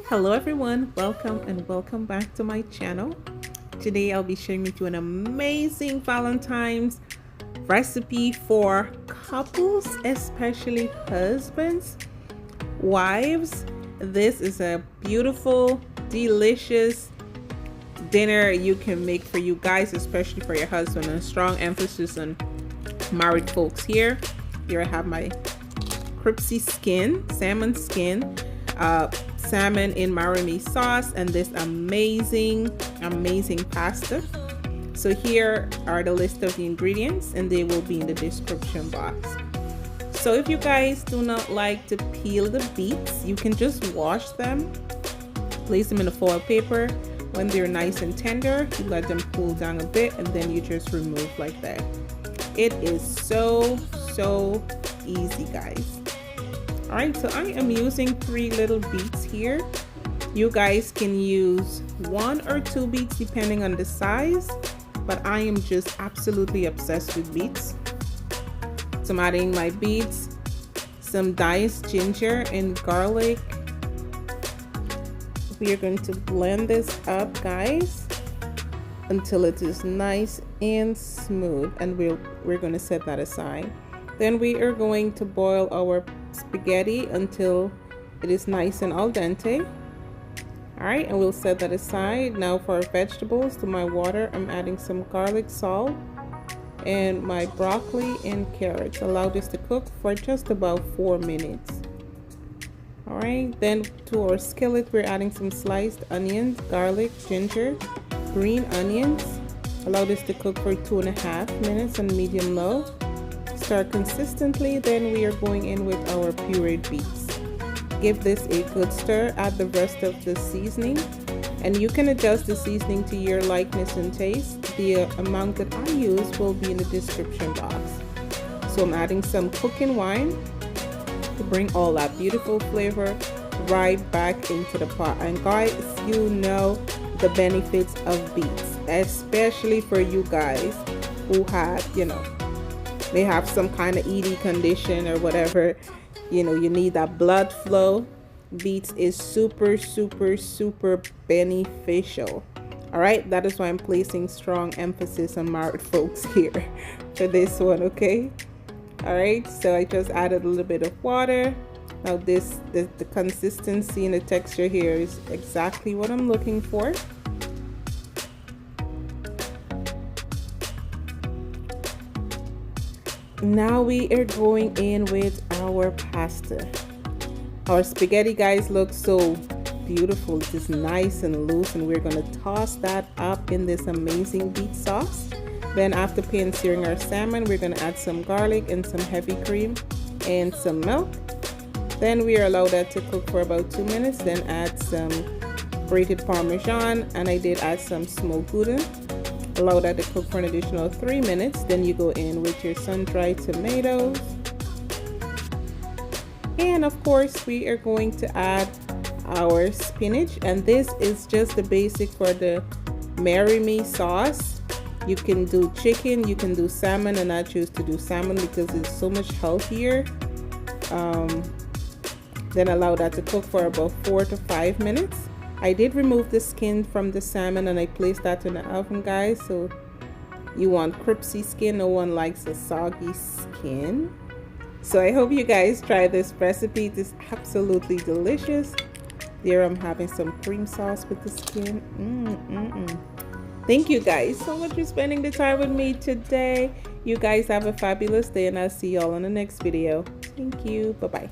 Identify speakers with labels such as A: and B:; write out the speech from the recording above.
A: Hello everyone, welcome back to my channel. Today I'll be sharing with you an amazing Valentine's recipe for couples, especially husbands, wives. This is a beautiful, delicious dinner you can make for you guys, especially for your husband, and a strong emphasis on married folks here. Here I have my crispy skin, salmon skin, salmon in marinade sauce, and this amazing pasta. So here are the list of the ingredients, and they will be in the description box. So if you guys do not like to peel the beets, you can just wash them, place them in a foil paper. When they're nice and tender, you let them cool down a bit, and then you just remove like that. It is so easy, guys. All right, so I am using 3 little beets here. You guys can use 1 or 2 beets depending on the size, but I am just absolutely obsessed with beets. So I'm adding my beets, some diced ginger and garlic. We are going to blend this up, guys, until it is nice and smooth, and we're going to set that aside. Then we are going to boil our spaghetti until it is nice and al dente. All right, and we'll set that aside. Now for our vegetables, to my water, I'm adding some garlic salt and my broccoli and carrots. Allow this to cook for just about 4 minutes. All right, then to our skillet, we're adding some sliced onions, garlic, ginger, green onions. Allow this to cook for 2.5 minutes on medium low. Stir consistently, then we are going in with our pureed beets. Give this a good stir. Add the rest of the seasoning, and you can adjust the seasoning to your likeness and taste. The amount that I use will be in the description box. So I'm adding some cooking wine to bring all that beautiful flavor right back into the pot. And guys, you know the benefits of beets, especially for you guys who have, they have some kind of ED condition or whatever, you need that blood flow. Beets is super beneficial. All right, that is why I'm placing strong emphasis on married folks here for this one. Okay, all right, so I just added a little bit of water. Now the consistency and the texture here is exactly what I'm looking for. Now we are going in with our pasta. Our spaghetti, guys, looks so beautiful. It is nice and loose, and we're going to toss that up in this amazing beet sauce. Then after pan-searing our salmon, we're going to add some garlic and some heavy cream and some milk. Then we are allowed that to cook for about 2 minutes. Then add some grated parmesan, and I did add some smoked gouda. Allow that to cook for an additional 3 minutes. Then you go in with your sun-dried tomatoes, and of course we are going to add our spinach, and this is just the basic for the marinade sauce. You can do chicken, you can do salmon, and I choose to do salmon because it's so much healthier. Then allow that to cook for about 4 to 5 minutes. I did remove the skin from the salmon, and I placed that in the oven, guys. So you want crispy skin. No one likes a soggy skin. So I hope you guys try this recipe. It is absolutely delicious. There I'm having some cream sauce with the skin. Thank you guys so much for spending the time with me today. You guys have a fabulous day, and I'll see y'all in the next video. Thank you. Bye-bye.